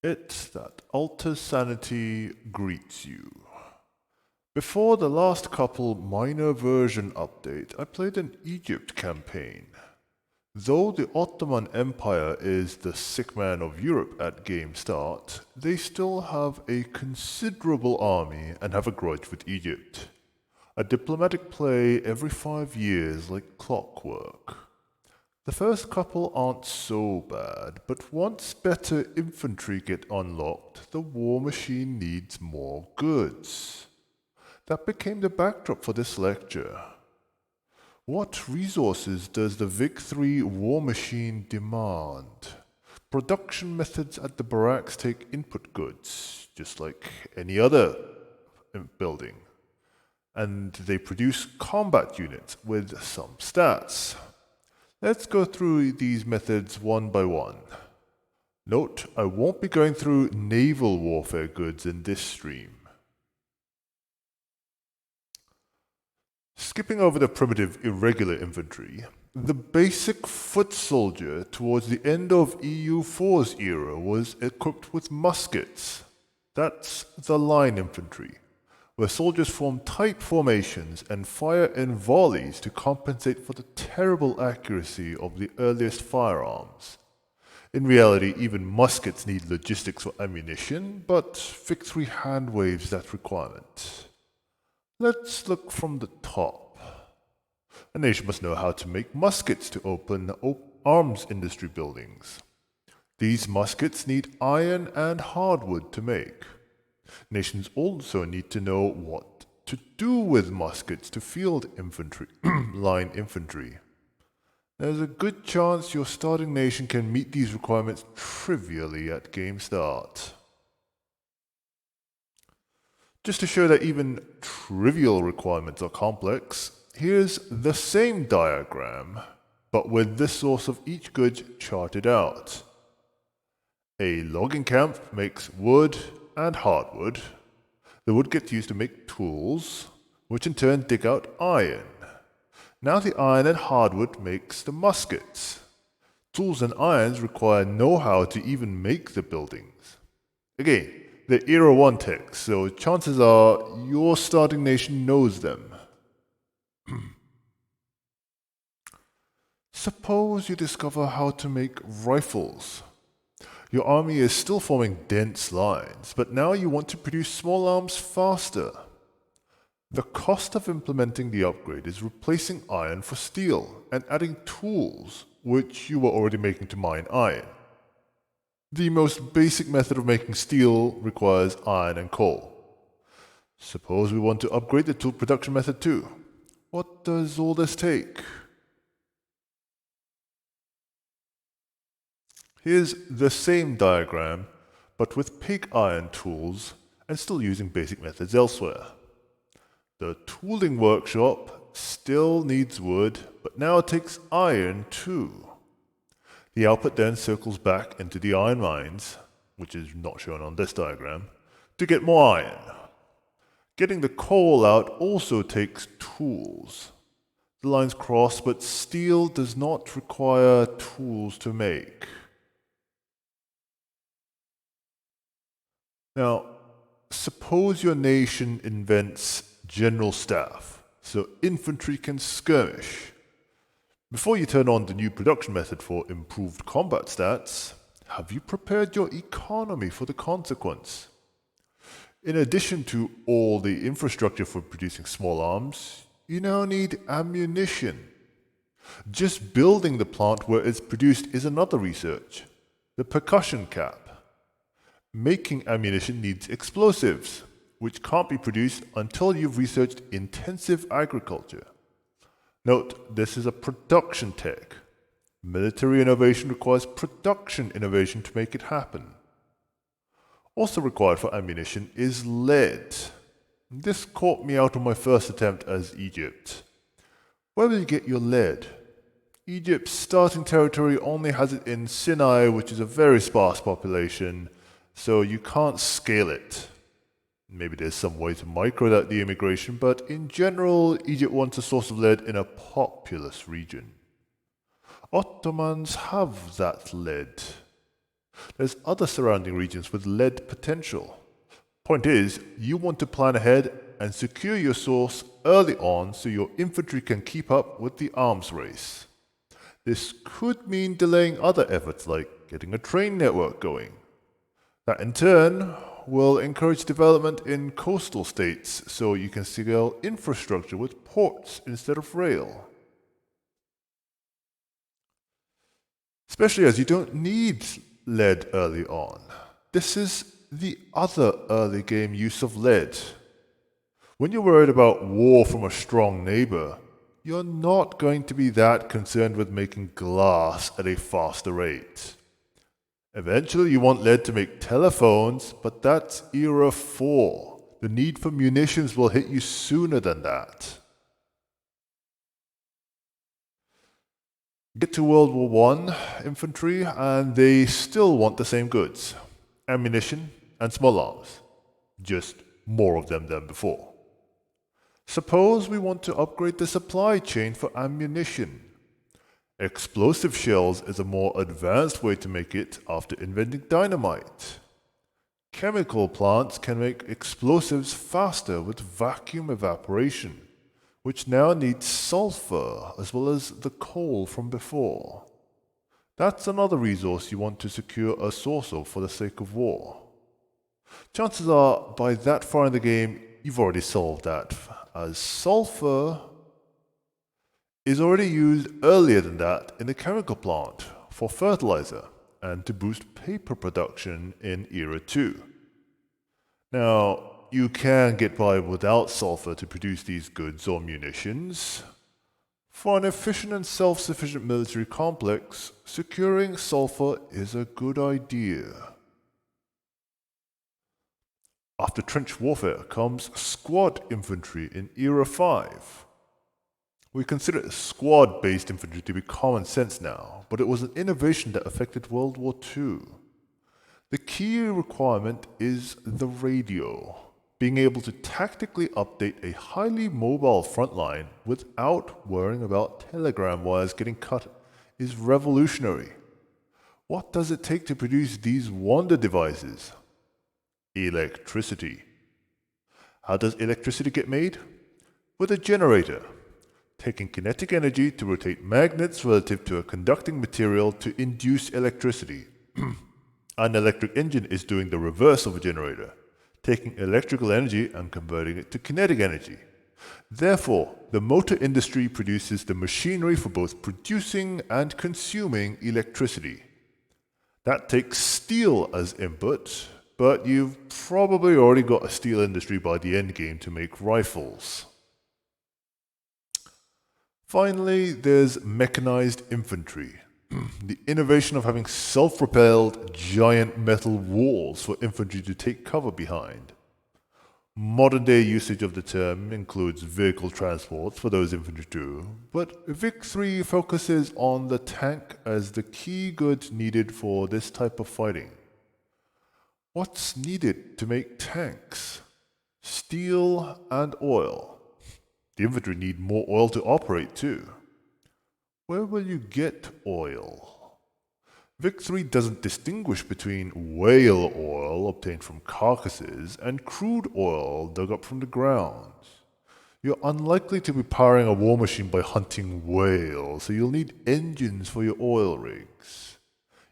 It's that Alta Sanity greets you. Before the last couple minor version update, I played an Egypt campaign. Though the Ottoman Empire is the sick man of Europe at game start, they still have a considerable army and have a grudge with Egypt. A diplomatic play every 5 years like clockwork. The first couple aren't so bad, but once better infantry get unlocked, the war machine needs more goods. That became the backdrop for this lecture. What resources does the VIC-3 war machine demand? Production methods at the barracks take input goods, just like any other building. And they produce combat units with some stats. Let's go through these methods one by one. Note, I won't be going through naval warfare goods in this stream. Skipping over the primitive irregular infantry, the basic foot soldier towards the end of EU4's era was equipped with muskets. That's the line infantry, where soldiers form tight formations and fire in volleys to compensate for the terrible accuracy of the earliest firearms. In reality, even muskets need logistics for ammunition, but VIC-3 hand waves that requirement. Let's look from the top. A nation must know how to make muskets to open arms industry buildings. These muskets need iron and hardwood to make. Nations also need to know what to do with muskets to field infantry, line infantry. There's a good chance your starting nation can meet these requirements trivially at game start. Just to show that even trivial requirements are complex, here's the same diagram, but with the source of each good charted out. A logging camp makes wood and hardwood. The wood gets used to make tools, which in turn dig out iron. Now the iron and hardwood makes the muskets. Tools and irons require know-how to even make the buildings. Again, they're Era 1 tech, so chances are your starting nation knows them. Suppose you discover how to make rifles. Your army is still forming dense lines, but now you want to produce small arms faster. The cost of implementing the upgrade is replacing iron for steel and adding tools, which you were already making to mine iron. The most basic method of making steel requires iron and coal. Suppose we want to upgrade the tool production method too. What does all this take? Here's the same diagram, but with pig iron tools and still using basic methods elsewhere. The tooling workshop still needs wood, but now it takes iron too. The output then circles back into the iron mines, which is not shown on this diagram, to get more iron. Getting the coal out also takes tools. The lines cross, but steel does not require tools to make. Now, suppose your nation invents general staff, so infantry can skirmish. Before you turn on the new production method for improved combat stats, have you prepared your economy for the consequence? In addition to all the infrastructure for producing small arms, you now need ammunition. Just building the plant where it's produced is another research. The percussion cap. Making ammunition needs explosives, which can't be produced until you've researched intensive agriculture. Note, this is a production tech. Military innovation requires production innovation to make it happen. Also required for ammunition is lead. This caught me out on my first attempt as Egypt. Where will you get your lead? Egypt's starting territory only has it in Sinai, which is a very sparse population, so you can't scale it. Maybe there's some way to micro out the immigration, but in general, Egypt wants a source of lead in a populous region. Ottomans have that lead. There's other surrounding regions with lead potential. Point is, you want to plan ahead and secure your source early on so your infantry can keep up with the arms race. This could mean delaying other efforts like getting a train network going. That in turn will encourage development in coastal states so you can scale infrastructure with ports instead of rail. Especially as you don't need lead early on. This is the other early game use of lead. When you're worried about war from a strong neighbor, you're not going to be that concerned with making glass at a faster rate. Eventually you want lead to make telephones, but that's Era 4. The need for munitions will hit you sooner than that. Get to World War I infantry and they still want the same goods. Ammunition and small arms. Just more of them than before. Suppose we want to upgrade the supply chain for ammunition. Explosive shells is a more advanced way to make it after inventing dynamite. Chemical plants can make explosives faster with vacuum evaporation, which now needs sulfur as well as the coal from before. That's another resource you want to secure a source of for the sake of war. Chances are, by that far in the game, you've already solved that, as sulfur is already used earlier than that in the chemical plant for fertilizer and to boost paper production in Era 2. Now, you can get by without sulfur to produce these goods or munitions. For an efficient and self-sufficient military complex, securing sulfur is a good idea. After trench warfare comes squad infantry in Era 5. We consider squad-based infantry to be common sense now, but it was an innovation that affected World War II. The key requirement is the radio. Being able to tactically update a highly mobile front line without worrying about telegram wires getting cut is revolutionary. What does it take to produce these wonder devices? Electricity. How does electricity get made? With a generator, taking kinetic energy to rotate magnets relative to a conducting material to induce electricity. An electric engine is doing the reverse of a generator, taking electrical energy and converting it to kinetic energy. Therefore, the motor industry produces the machinery for both producing and consuming electricity. That takes steel as input, but you've probably already got a steel industry by the end game to make rifles. Finally, there's mechanized infantry. The innovation of having self-propelled giant metal walls for infantry to take cover behind. Modern-day usage of the term includes vehicle transports for those infantry too, but VIC-3 focuses on the tank as the key goods needed for this type of fighting. What's needed to make tanks? Steel and oil. The infantry need more oil to operate too. Where will you get oil? VIC-3 doesn't distinguish between whale oil obtained from carcasses and crude oil dug up from the ground. You're unlikely to be powering a war machine by hunting whales, so you'll need engines for your oil rigs.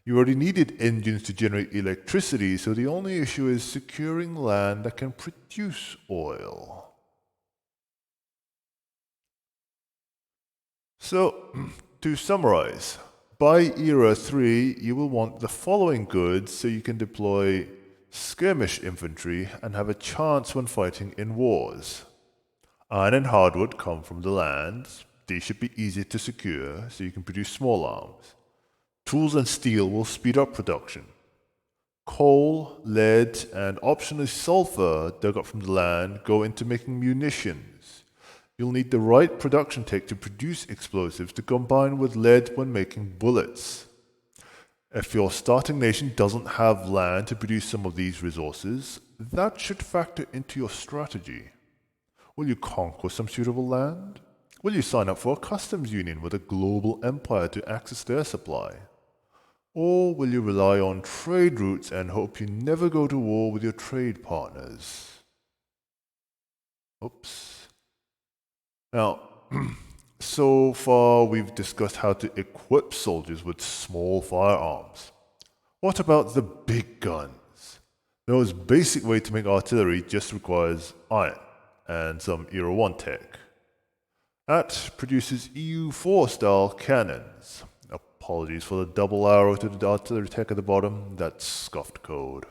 You already needed engines to generate electricity, so the only issue is securing land that can produce oil. So, to summarize, by Era 3, you will want the following goods so you can deploy skirmish infantry and have a chance when fighting in wars. Iron and hardwood come from the land. These should be easy to secure so you can produce small arms. Tools and steel will speed up production. Coal, lead, and optionally sulfur dug up from the land go into making munitions. You'll need the right production tech to produce explosives to combine with lead when making bullets. If your starting nation doesn't have land to produce some of these resources, that should factor into your strategy. Will you conquer some suitable land? Will you sign up for a customs union with a global empire to access their supply? Or will you rely on trade routes and hope you never go to war with your trade partners? Oops. Now, so far we've discussed how to equip soldiers with small firearms. What about the big guns? The most basic way to make artillery just requires iron and some Era 1 tech. That produces EU4 style cannons. Apologies for the double arrow to the artillery tech at the bottom, that's scuffed code.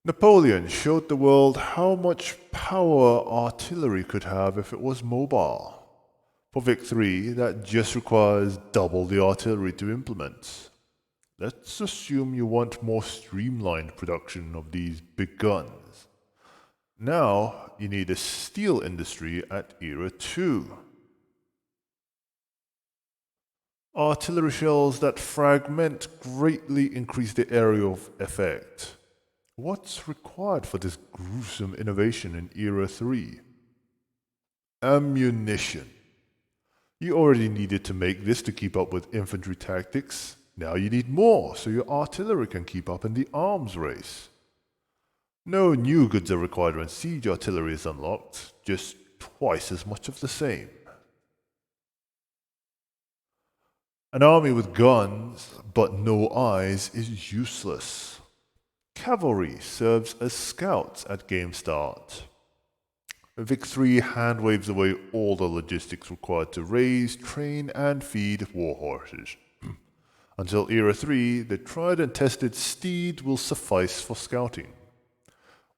Napoleon showed the world how much power artillery could have if it was mobile. For Vic-3, that just requires double the artillery to implement. Let's assume you want more streamlined production of these big guns. Now you need a steel industry at Era 2. Artillery shells that fragment greatly increase the area of effect. What's required for this gruesome innovation in Era 3? Ammunition. You already needed to make this to keep up with infantry tactics. Now you need more so your artillery can keep up in the arms race. No new goods are required when siege artillery is unlocked, just twice as much of the same. An army with guns but no eyes is useless. Cavalry serves as scouts at game start. Vic-3 hand waves away all the logistics required to raise, train, and feed war horses. Until Era 3, the tried and tested steed will suffice for scouting.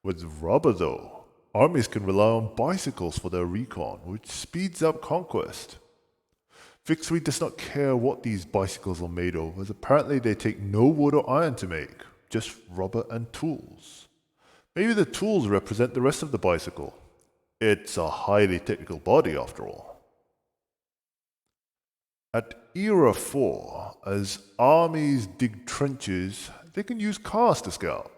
With rubber, though, armies can rely on bicycles for their recon, which speeds up conquest. Vic-3 does not care what these bicycles are made of, as apparently they take no wood or iron to make, just rubber and tools. Maybe the tools represent the rest of the bicycle. It's a highly technical body after all. At Era 4, as armies dig trenches, they can use cars to scout.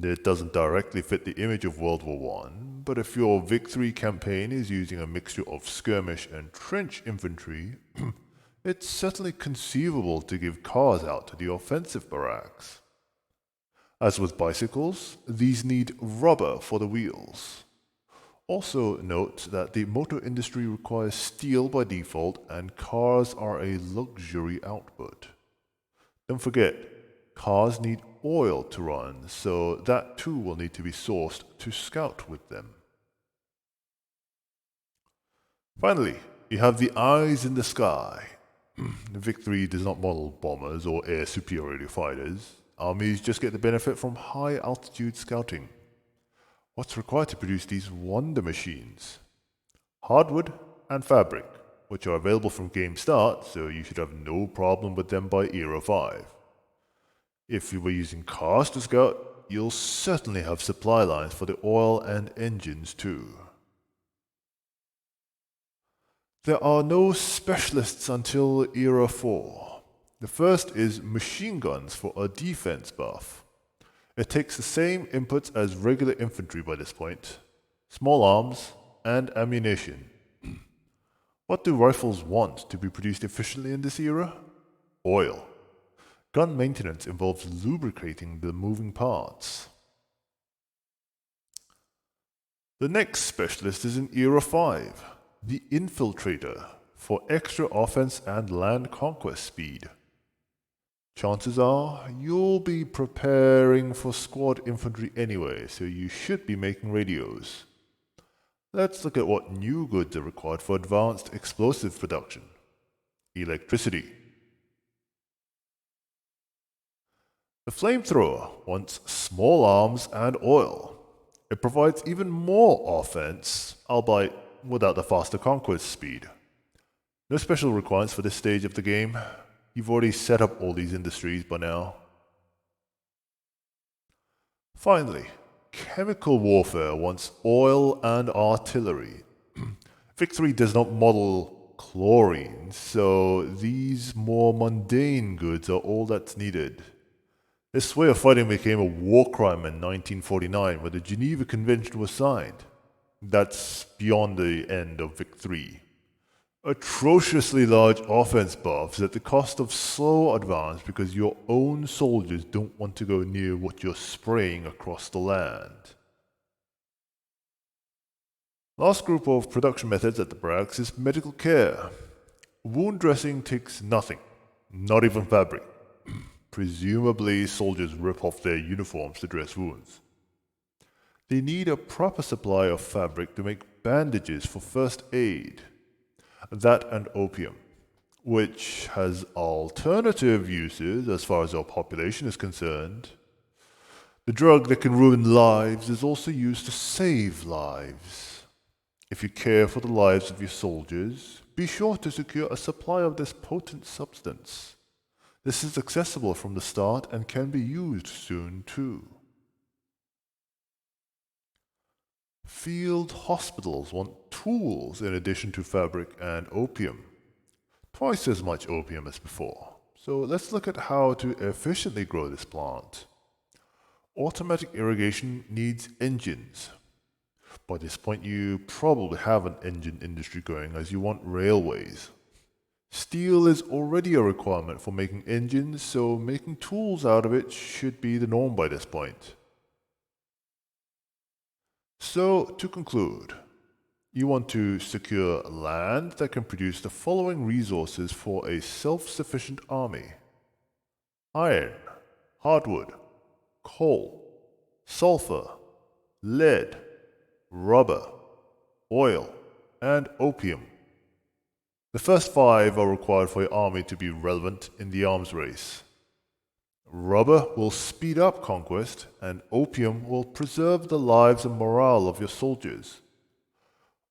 It doesn't directly fit the image of World War I, but if your Vic-3 campaign is using a mixture of skirmish and trench infantry, it's certainly conceivable to give cars out to the offensive barracks. As with bicycles, these need rubber for the wheels. Also note that the motor industry requires steel by default and cars are a luxury output. Don't forget, cars need oil to run, so that too will need to be sourced to scout with them. Finally, you have the eyes in the sky. Vic-3 does not model bombers or air superiority fighters. Armies just get the benefit from high altitude scouting. What's required to produce these wonder machines? Hardwood and fabric, which are available from game start, so you should have no problem with them by Era 5. If you were using cars to scout, you'll certainly have supply lines for the oil and engines too. There are no specialists until Era 4. The first is machine guns for a defense buff. It takes the same inputs as regular infantry by this point, small arms, and ammunition. What do rifles want to be produced efficiently in this era? Oil. Gun maintenance involves lubricating the moving parts. The next specialist is in Era 5, the Infiltrator, for extra offense and land conquest speed. Chances are you'll be preparing for squad infantry anyway, so you should be making radios. Let's look at what new goods are required for advanced explosive production. Electricity. The flamethrower wants small arms and oil. It provides even more offense, albeit without the faster conquest speed. No special requirements for this stage of the game. You've already set up all these industries by now. Finally, chemical warfare wants oil and artillery. Vic-3 does not model chlorine, so these more mundane goods are all that's needed. This way of fighting became a war crime in 1949 when the Geneva Convention was signed. That's beyond the end of Vic-3. Atrociously large offense buffs at the cost of slow advance because your own soldiers don't want to go near what you're spraying across the land. Last group of production methods at the barracks is medical care. Wound dressing takes nothing, not even fabric. Presumably, soldiers rip off their uniforms to dress wounds. They need a proper supply of fabric to make bandages for first aid. That and opium, which has alternative uses as far as our population is concerned. The drug that can ruin lives is also used to save lives. If you care for the lives of your soldiers, be sure to secure a supply of this potent substance. This is accessible from the start and can be used soon too. Field hospitals want tools in addition to fabric and opium. Twice as much opium as before. So let's look at how to efficiently grow this plant. Automatic irrigation needs engines. By this point you probably have an engine industry going as you want railways. Steel is already a requirement for making engines, so making tools out of it should be the norm by this point. So, to conclude, you want to secure land that can produce the following resources for a self-sufficient army: iron, hardwood, coal, sulfur, lead, rubber, oil, and opium. The first 5 are required for your army to be relevant in the arms race. Rubber will speed up conquest, and opium will preserve the lives and morale of your soldiers.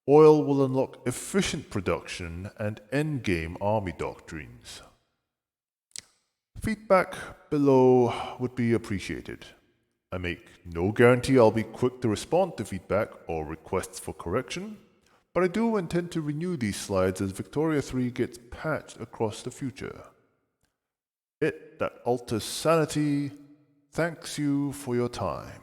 Oil will unlock efficient production and endgame army doctrines. Feedback below would be appreciated. I make no guarantee I'll be quick to respond to feedback or requests for correction, but I do intend to renew these slides as Victoria 3 gets patched across the future. It that alters sanity thanks you for your time.